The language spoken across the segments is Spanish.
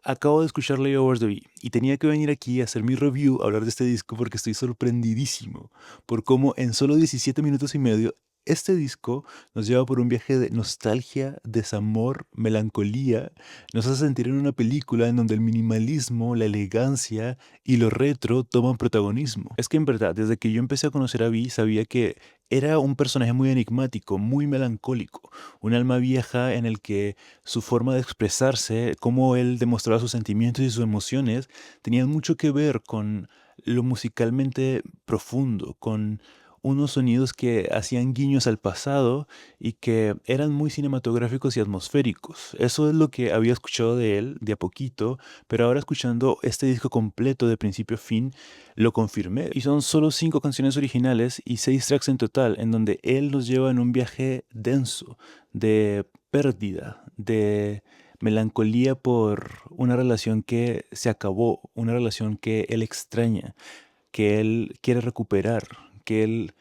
Acabo de escuchar Layovers de Vi y tenía que venir aquí a hacer mi review, a hablar de este disco porque estoy sorprendidísimo por cómo en solo 17 minutos y medio este disco nos lleva por un viaje de nostalgia, desamor, melancolía, nos hace sentir en una película en donde el minimalismo, la elegancia y lo retro toman protagonismo. Es que en verdad, desde que yo empecé a conocer a Vi, sabía que era un personaje muy enigmático, muy melancólico, un alma vieja en el que su forma de expresarse, cómo él demostraba sus sentimientos y sus emociones, tenían mucho que ver con lo musicalmente profundo, con unos sonidos que hacían guiños al pasado y que eran muy cinematográficos y atmosféricos. Eso es lo que había escuchado de él de a poquito, pero ahora escuchando este disco completo de principio a fin, lo confirmé. Y son solo 5 canciones originales y 6 tracks en total, en donde él nos lleva en un viaje denso, de pérdida, de melancolía por una relación que se acabó, una relación que él extraña, que él quiere recuperar, que él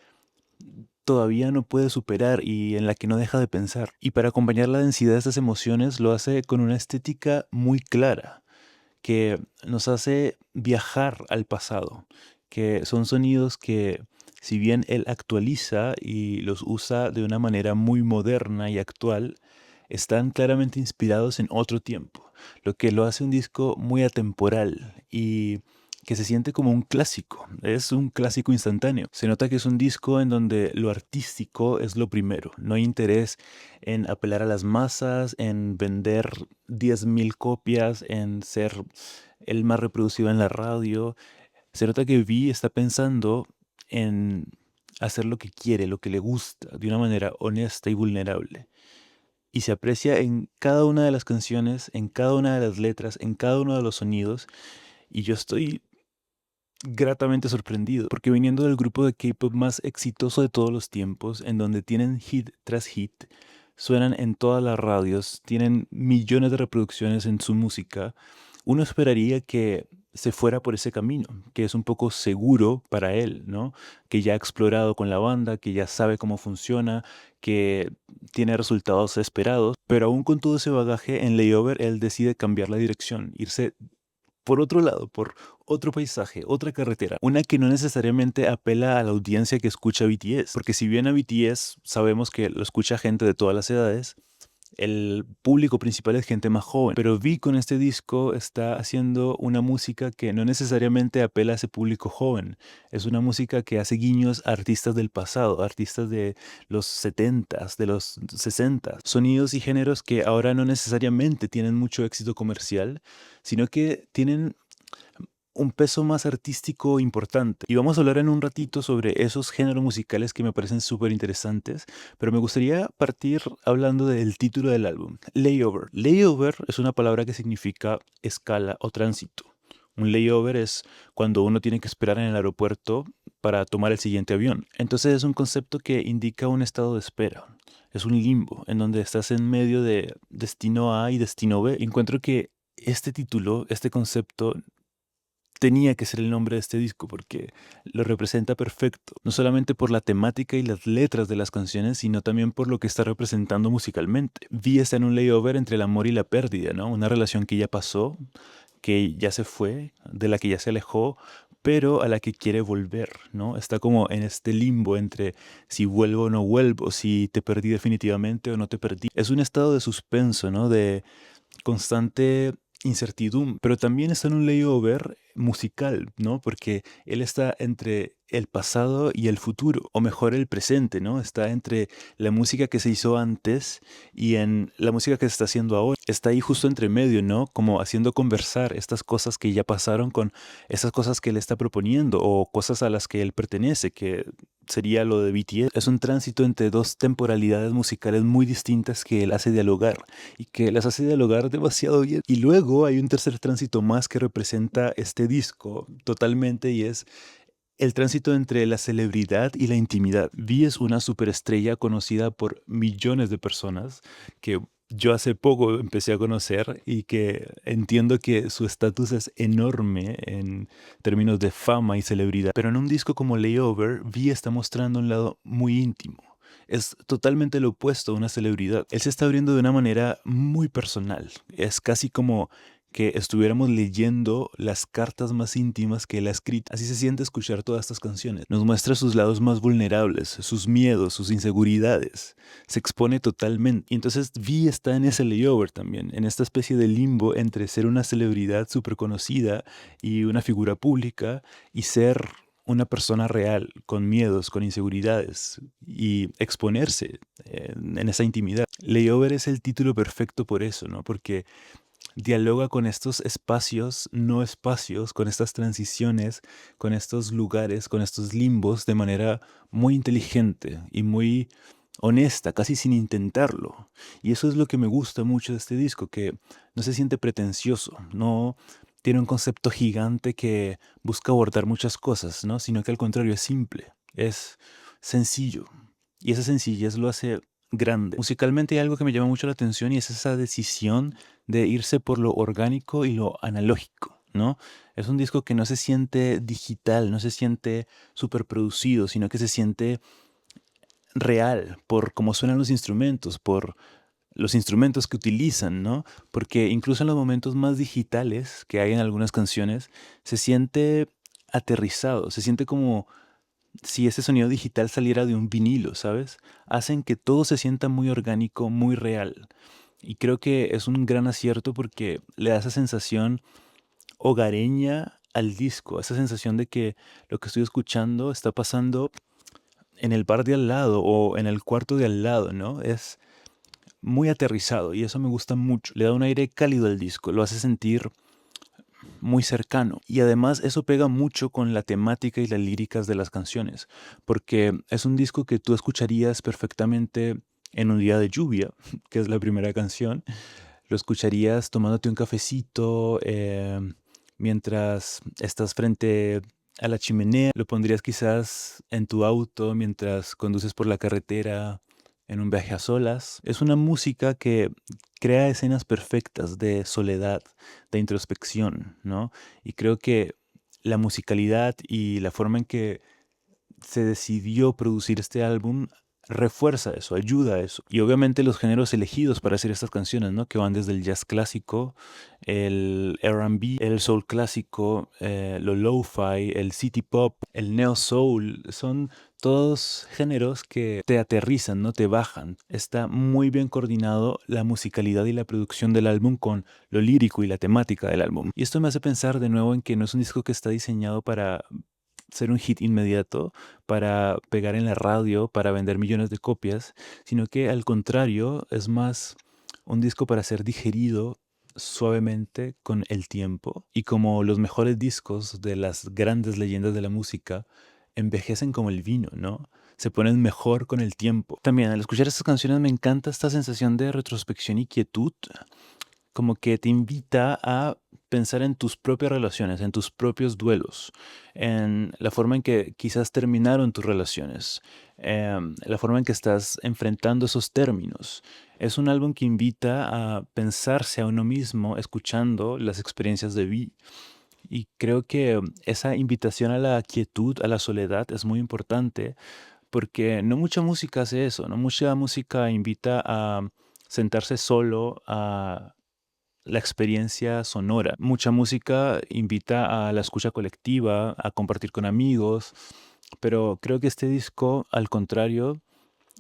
todavía no puede superar y en la que no deja de pensar. Y para acompañar la densidad de estas emociones lo hace con una estética muy clara, que nos hace viajar al pasado, que son sonidos que si bien él actualiza y los usa de una manera muy moderna y actual, están claramente inspirados en otro tiempo, lo que lo hace un disco muy atemporal y que se siente como un clásico, es un clásico instantáneo. Se nota que es un disco en donde lo artístico es lo primero, no hay interés en apelar a las masas, en vender 10.000 copias, en ser el más reproducido en la radio. Se nota que Vi está pensando en hacer lo que quiere, lo que le gusta, de una manera honesta y vulnerable. Y se aprecia en cada una de las canciones, en cada una de las letras, en cada uno de los sonidos. Y yo estoy gratamente sorprendido, porque viniendo del grupo de K-pop más exitoso de todos los tiempos, en donde tienen hit tras hit, suenan en todas las radios, tienen millones de reproducciones en su música, uno esperaría que se fuera por ese camino, que es un poco seguro para él, ¿no? Que ya ha explorado con la banda, que ya sabe cómo funciona, que tiene resultados esperados, pero aún con todo ese bagaje en Layover, él decide cambiar la dirección, irse por otro lado, por otro paisaje, otra carretera, una que no necesariamente apela a la audiencia que escucha BTS, porque si bien a BTS sabemos que lo escucha gente de todas las edades, el público principal es gente más joven, pero Vi con este disco está haciendo una música que no necesariamente apela a ese público joven. Es una música que hace guiños a artistas del pasado, artistas de los 70s, de los 60s. Sonidos y géneros que ahora no necesariamente tienen mucho éxito comercial, sino que tienen un peso más artístico importante. Y vamos a hablar en un ratito sobre esos géneros musicales que me parecen súper interesantes, pero me gustaría partir hablando del título del álbum, Layover. Layover es una palabra que significa escala o tránsito. Un layover es cuando uno tiene que esperar en el aeropuerto para tomar el siguiente avión. Entonces es un concepto que indica un estado de espera. Es un limbo en donde estás en medio de destino A y destino B. Encuentro que este título, este concepto, tenía que ser el nombre de este disco porque lo representa perfecto, no solamente por la temática y las letras de las canciones, sino también por lo que está representando musicalmente. Vi está en un layover entre el amor y la pérdida, ¿no? Una relación que ya pasó, que ya se fue, de la que ya se alejó, pero a la que quiere volver, ¿no? Está como en este limbo entre si vuelvo o no vuelvo, si te perdí definitivamente o no te perdí. Es un estado de suspenso, ¿no? De constante incertidumbre, pero también está en un layover musical, ¿no? Porque él está entre el pasado y el futuro, o mejor el presente, ¿no? Está entre la música que se hizo antes y en la música que se está haciendo ahora. Está ahí justo entre medio, ¿no? Como haciendo conversar estas cosas que ya pasaron con esas cosas que él está proponiendo o cosas a las que él pertenece, que sería lo de BTS. Es un tránsito entre dos temporalidades musicales muy distintas que él hace dialogar y que las hace dialogar demasiado bien. Y luego hay un tercer tránsito más que representa este disco totalmente y es el tránsito entre la celebridad y la intimidad. Vi es una superestrella conocida por millones de personas que yo hace poco empecé a conocer y que entiendo que su estatus es enorme en términos de fama y celebridad. Pero en un disco como Layover, Vi está mostrando un lado muy íntimo. Es totalmente lo opuesto a una celebridad. Él se está abriendo de una manera muy personal. Es casi como que estuviéramos leyendo las cartas más íntimas que él ha escrito. Así se siente escuchar todas estas canciones. Nos muestra sus lados más vulnerables, sus miedos, sus inseguridades. Se expone totalmente. Y entonces Vi está en ese layover también, en esta especie de limbo entre ser una celebridad súper conocida y una figura pública y ser una persona real, con miedos, con inseguridades y exponerse en esa intimidad. Layover es el título perfecto por eso, ¿no? Porque dialoga con estos espacios, no espacios, con estas transiciones, con estos lugares, con estos limbos de manera muy inteligente y muy honesta, casi sin intentarlo. Y eso es lo que me gusta mucho de este disco, que no se siente pretencioso, no tiene un concepto gigante que busca abordar muchas cosas, ¿no? Sino que al contrario es simple, es sencillo. Y esa sencillez lo hace grande. Musicalmente hay algo que me llama mucho la atención y es esa decisión de irse por lo orgánico y lo analógico, ¿no? Es un disco que no se siente digital, no se siente superproducido, sino que se siente real por cómo suenan los instrumentos, por los instrumentos que utilizan, ¿no? Porque incluso en los momentos más digitales que hay en algunas canciones, se siente aterrizado, se siente como si ese sonido digital saliera de un vinilo, ¿sabes? Hacen que todo se sienta muy orgánico, muy real. Y creo que es un gran acierto porque le da esa sensación hogareña al disco, esa sensación de que lo que estoy escuchando está pasando en el bar de al lado o en el cuarto de al lado, ¿no? Es muy aterrizado y eso me gusta mucho. Le da un aire cálido al disco, lo hace sentir muy cercano. Y además eso pega mucho con la temática y las líricas de las canciones, porque es un disco que tú escucharías perfectamente en un día de lluvia, que es la primera canción. Lo escucharías tomándote un cafecito, mientras estás frente a la chimenea. Lo pondrías quizás en tu auto mientras conduces por la carretera en un viaje a solas. Es una música que crea escenas perfectas de soledad, de introspección, ¿no? Y creo que la musicalidad y la forma en que se decidió producir este álbum refuerza eso, ayuda a eso. Y obviamente los géneros elegidos para hacer estas canciones, ¿no? Que van desde el jazz clásico, el R&B, el soul clásico, lo lo-fi, el city pop, el neo soul, son todos géneros que te aterrizan, ¿no? Te bajan. Está muy bien coordinado la musicalidad y la producción del álbum con lo lírico y la temática del álbum. Y esto me hace pensar de nuevo en que no es un disco que está diseñado para ser un hit inmediato, para pegar en la radio, para vender millones de copias, sino que al contrario es más un disco para ser digerido suavemente con el tiempo y como los mejores discos de las grandes leyendas de la música envejecen como el vino, ¿no? Se ponen mejor con el tiempo. También al escuchar estas canciones me encanta esta sensación de retrospección y quietud, como que te invita a pensar en tus propias relaciones, en tus propios duelos, en la forma en que quizás terminaron tus relaciones, la forma en que estás enfrentando esos términos. Es un álbum que invita a pensarse a uno mismo escuchando las experiencias de Vi. Y creo que esa invitación a la quietud, a la soledad, es muy importante porque no mucha música hace eso, no mucha música invita a sentarse solo a la experiencia sonora. Mucha música invita a la escucha colectiva, a compartir con amigos, pero creo que este disco, al contrario,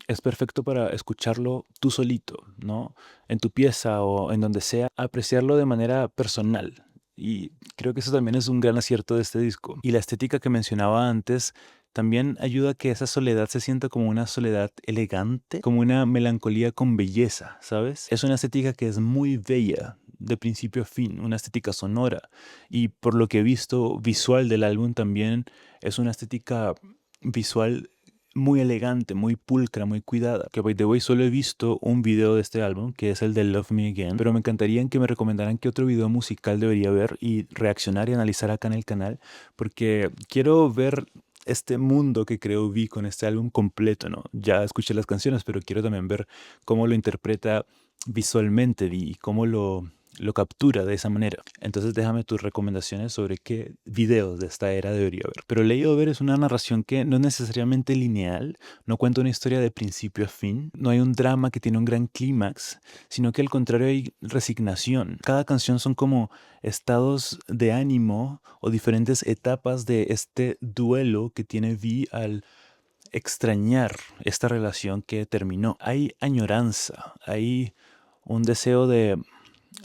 es perfecto para escucharlo tú solito, ¿no? En tu pieza o en donde sea, apreciarlo de manera personal. Y creo que eso también es un gran acierto de este disco. Y la estética que mencionaba antes también ayuda a que esa soledad se sienta como una soledad elegante, como una melancolía con belleza, ¿sabes? Es una estética que es muy bella, de principio a fin, una estética sonora. Y por lo que he visto, visual del álbum también es una estética visual muy elegante, muy pulcra, muy cuidada. Que by the way solo he visto un video de este álbum, que es el de Love Me Again, pero me encantaría que me recomendaran qué otro video musical debería ver y reaccionar y analizar acá en el canal, porque quiero ver este mundo que creo Vi con este álbum completo, ¿no? Ya escuché las canciones, pero quiero también ver cómo lo interpreta visualmente Vi y cómo lo lo captura de esa manera. Entonces déjame tus recomendaciones sobre qué videos de esta era debería ver. Pero Ley Over es una narración que no es necesariamente lineal, no cuenta una historia de principio a fin, no hay un drama que tiene un gran clímax, sino que al contrario hay resignación. Cada canción son como estados de ánimo o diferentes etapas de este duelo que tiene Vi al extrañar esta relación que terminó. Hay añoranza, hay un deseo de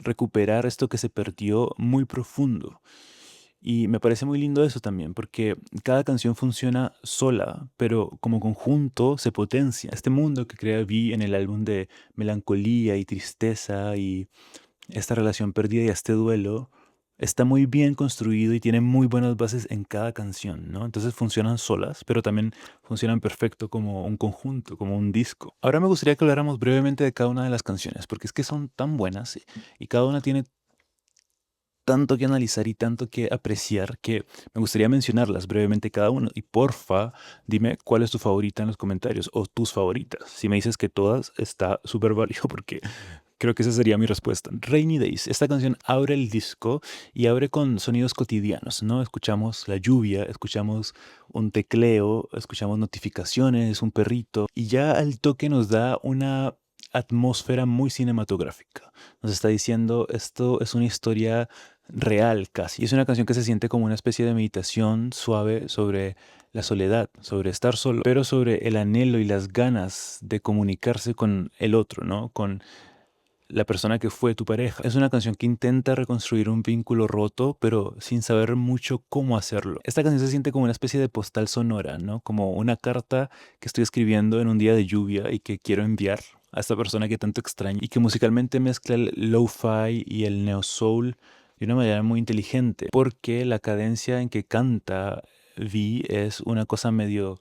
recuperar esto que se perdió muy profundo. Y me parece muy lindo eso también, porque cada canción funciona sola, pero como conjunto se potencia. Este mundo que crea Vi en el álbum de melancolía y tristeza y esta relación perdida y este duelo está muy bien construido y tiene muy buenas bases en cada canción, ¿no? Entonces funcionan solas, pero también funcionan perfecto como un conjunto, como un disco. Ahora me gustaría que habláramos brevemente de cada una de las canciones, porque es que son tan buenas y cada una tiene tanto que analizar y tanto que apreciar que me gustaría mencionarlas brevemente cada uno. Y porfa, dime cuál es tu favorita en los comentarios o tus favoritas. Si me dices que todas, está súper válido porque creo que esa sería mi respuesta. Rainy Days. Esta canción abre el disco y abre con sonidos cotidianos, ¿no? Escuchamos la lluvia, escuchamos un tecleo, escuchamos notificaciones, un perrito y ya al toque nos da una atmósfera muy cinematográfica. Nos está diciendo esto es una historia real casi. Y es una canción que se siente como una especie de meditación suave sobre la soledad, sobre estar solo, pero sobre el anhelo y las ganas de comunicarse con el otro, ¿no? Con la persona que fue tu pareja. Es una canción que intenta reconstruir un vínculo roto, pero sin saber mucho cómo hacerlo. Esta canción se siente como una especie de postal sonora, ¿no? Como una carta que estoy escribiendo en un día de lluvia y que quiero enviar a esta persona que tanto extraño y que musicalmente mezcla el lo-fi y el neo soul de una manera muy inteligente, porque la cadencia en que canta Vi es una cosa medio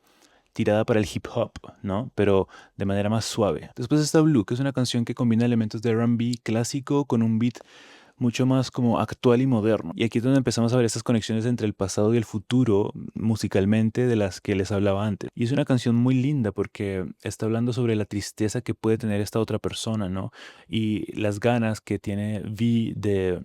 tirada para el hip hop, ¿no? Pero de manera más suave. Después está Blue, que es una canción que combina elementos de R&B clásico con un beat mucho más como actual y moderno. Y aquí es donde empezamos a ver estas conexiones entre el pasado y el futuro musicalmente de las que les hablaba antes. Y es una canción muy linda porque está hablando sobre la tristeza que puede tener esta otra persona, ¿no? Y las ganas que tiene Vi de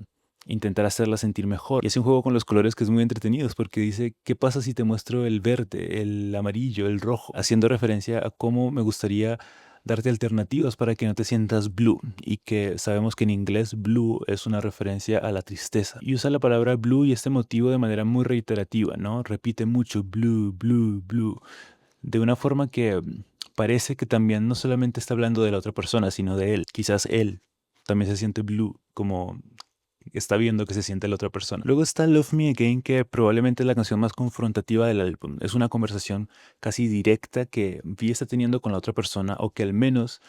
intentar hacerla sentir mejor. Y es un juego con los colores que es muy entretenido porque dice, ¿qué pasa si te muestro el verde, el amarillo, el rojo? Haciendo referencia a cómo me gustaría darte alternativas para que no te sientas blue y que sabemos que en inglés blue es una referencia a la tristeza. Y usa la palabra blue y este motivo de manera muy reiterativa, ¿no? Repite mucho blue, blue, blue, de una forma que parece que también no solamente está hablando de la otra persona, sino de él. Quizás él también se siente blue, como está viendo que se siente la otra persona. Luego está Love Me Again, que probablemente es la canción más confrontativa del álbum. Es una conversación casi directa que Vi está teniendo con la otra persona o que al menos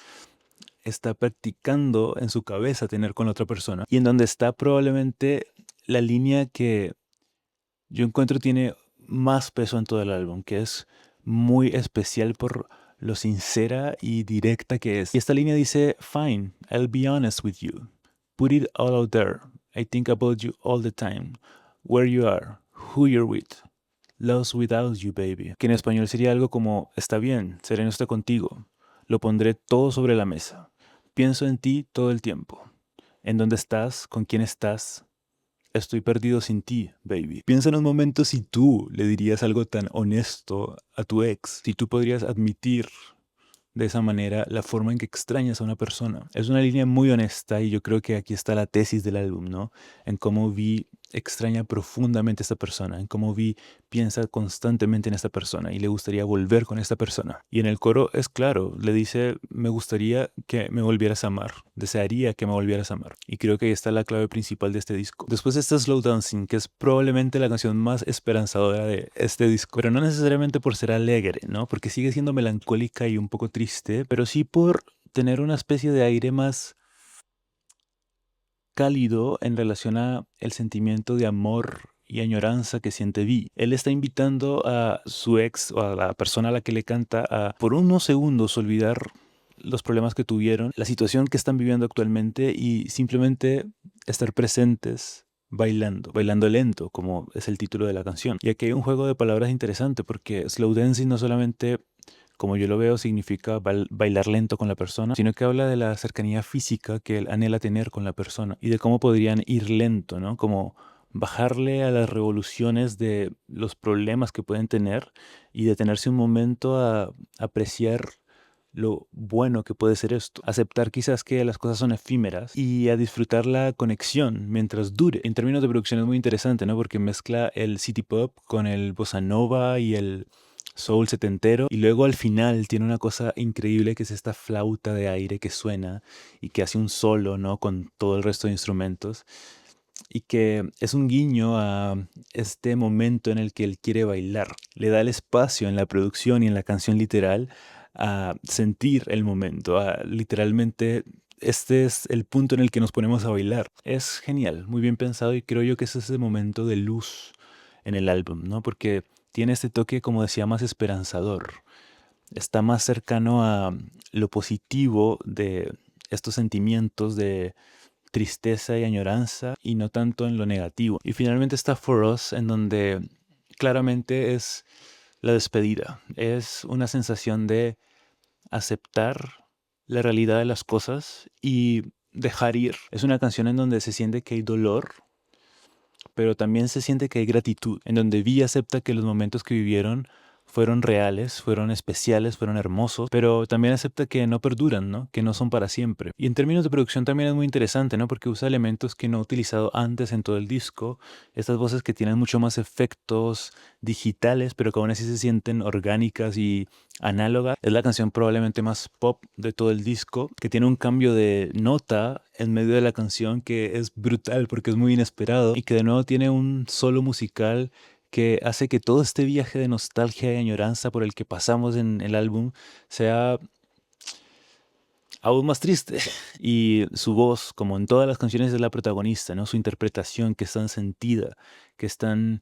está practicando en su cabeza tener con la otra persona. Y en donde está probablemente la línea que yo encuentro tiene más peso en todo el álbum, que es muy especial por lo sincera y directa que es. Y esta línea dice, Fine, I'll be honest with you. Put it all out there. I think about you all the time. Where you are, who you're with. Lost without you, baby. Que en español sería algo como, está bien, seré honesto contigo. Lo pondré todo sobre la mesa. Pienso en ti todo el tiempo. En dónde estás, con quién estás. Estoy perdido sin ti, baby. Piensa en un momento si tú le dirías algo tan honesto a tu ex, si tú podrías admitir de esa manera la forma en que extrañas a una persona. Es una línea muy honesta y yo creo que aquí está la tesis del álbum, ¿no? En cómo Vi extraña profundamente a esta persona, en cómo Vi piensa constantemente en esta persona y le gustaría volver con esta persona. Y en el coro es claro, le dice, me gustaría que me volvieras a amar, desearía que me volvieras a amar. Y creo que ahí está la clave principal de este disco. Después está Slow Dancing, que es probablemente la canción más esperanzadora de este disco, pero no necesariamente por ser alegre, ¿no? Porque sigue siendo melancólica y un poco triste, pero sí por tener una especie de aire más cálido en relación a el sentimiento de amor y añoranza que siente Vi. Él está invitando a su ex o a la persona a la que le canta a por unos segundos olvidar los problemas que tuvieron, la situación que están viviendo actualmente y simplemente estar presentes bailando, bailando lento, como es el título de la canción. Y aquí hay un juego de palabras interesante porque slow dancing no solamente como yo lo veo, significa bailar lento con la persona, sino que habla de la cercanía física que él anhela tener con la persona y de cómo podrían ir lento, ¿no? Como bajarle a las revoluciones de los problemas que pueden tener y detenerse un momento a apreciar lo bueno que puede ser esto. Aceptar quizás que las cosas son efímeras y a disfrutar la conexión mientras dure. En términos de producción es muy interesante, ¿no? Porque mezcla el city pop con el bossa nova y el soul setentero. Y luego al final tiene una cosa increíble que es esta flauta de aire que suena y que hace un solo, ¿no? Con todo el resto de instrumentos. Y que es un guiño a este momento en el que él quiere bailar. Le da el espacio en la producción y en la canción literal a sentir el momento, a literalmente este es el punto en el que nos ponemos a bailar. Es genial, muy bien pensado y creo yo que ese es ese momento de luz en el álbum, ¿no? Porque tiene este toque, como decía, más esperanzador. Está más cercano a lo positivo de estos sentimientos de tristeza y añoranza y no tanto en lo negativo. Y finalmente está For Us, en donde claramente es la despedida. Es una sensación de aceptar la realidad de las cosas y dejar ir. Es una canción en donde se siente que hay dolor, pero también se siente que hay gratitud, en donde Vi acepta que los momentos que vivieron fueron reales, fueron especiales, fueron hermosos, pero también acepta que no perduran, ¿no? Que no son para siempre. Y en términos de producción también es muy interesante, ¿no? Porque usa elementos que no ha utilizado antes en todo el disco, estas voces que tienen mucho más efectos digitales, pero que aún así se sienten orgánicas y análogas. Es la canción probablemente más pop de todo el disco, que tiene un cambio de nota en medio de la canción que es brutal porque es muy inesperado y que de nuevo tiene un solo musical que hace que todo este viaje de nostalgia y añoranza por el que pasamos en el álbum sea aún más triste. Y su voz, como en todas las canciones, es la protagonista, ¿no? Su interpretación que es tan sentida, que es tan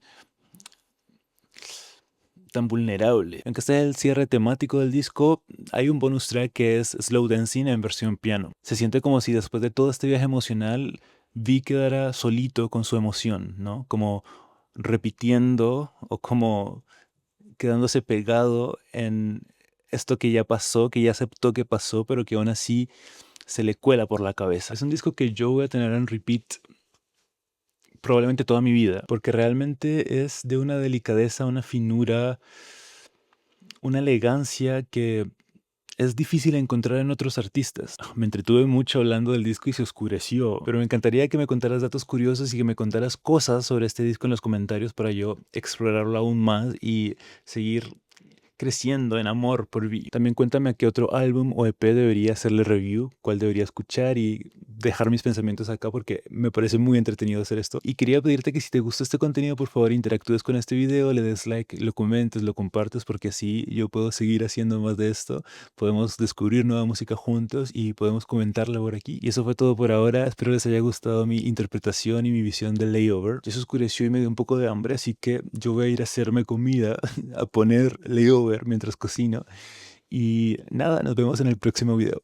vulnerable. Aunque sea el cierre temático del disco, hay un bonus track que es Slow Dancing en versión piano. Se siente como si después de todo este viaje emocional, Vi quedara solito con su emoción, ¿no? Como repitiendo o como quedándose pegado en esto que ya pasó, que ya aceptó que pasó, pero que aún así se le cuela por la cabeza. Es un disco que yo voy a tener en repeat probablemente toda mi vida, porque realmente es de una delicadeza, una finura, una elegancia que es difícil encontrar en otros artistas. Me entretuve mucho hablando del disco y se oscureció, pero me encantaría que me contaras datos curiosos y que me contaras cosas sobre este disco en los comentarios para yo explorarlo aún más y seguir creciendo en amor por Vi. También cuéntame a qué otro álbum o EP debería hacerle review, cuál debería escuchar y dejar mis pensamientos acá porque me parece muy entretenido hacer esto. Y quería pedirte que si te gustó este contenido, por favor interactúes con este video, le des like, lo comentes, lo compartes porque así yo puedo seguir haciendo más de esto. Podemos descubrir nueva música juntos y podemos comentarla por aquí. Y eso fue todo por ahora. Espero les haya gustado mi interpretación y mi visión del Layover. Ya se oscureció y me dio un poco de hambre, así que yo voy a ir a hacerme comida, a poner Layover mientras cocino. Y nada, nos vemos en el próximo video.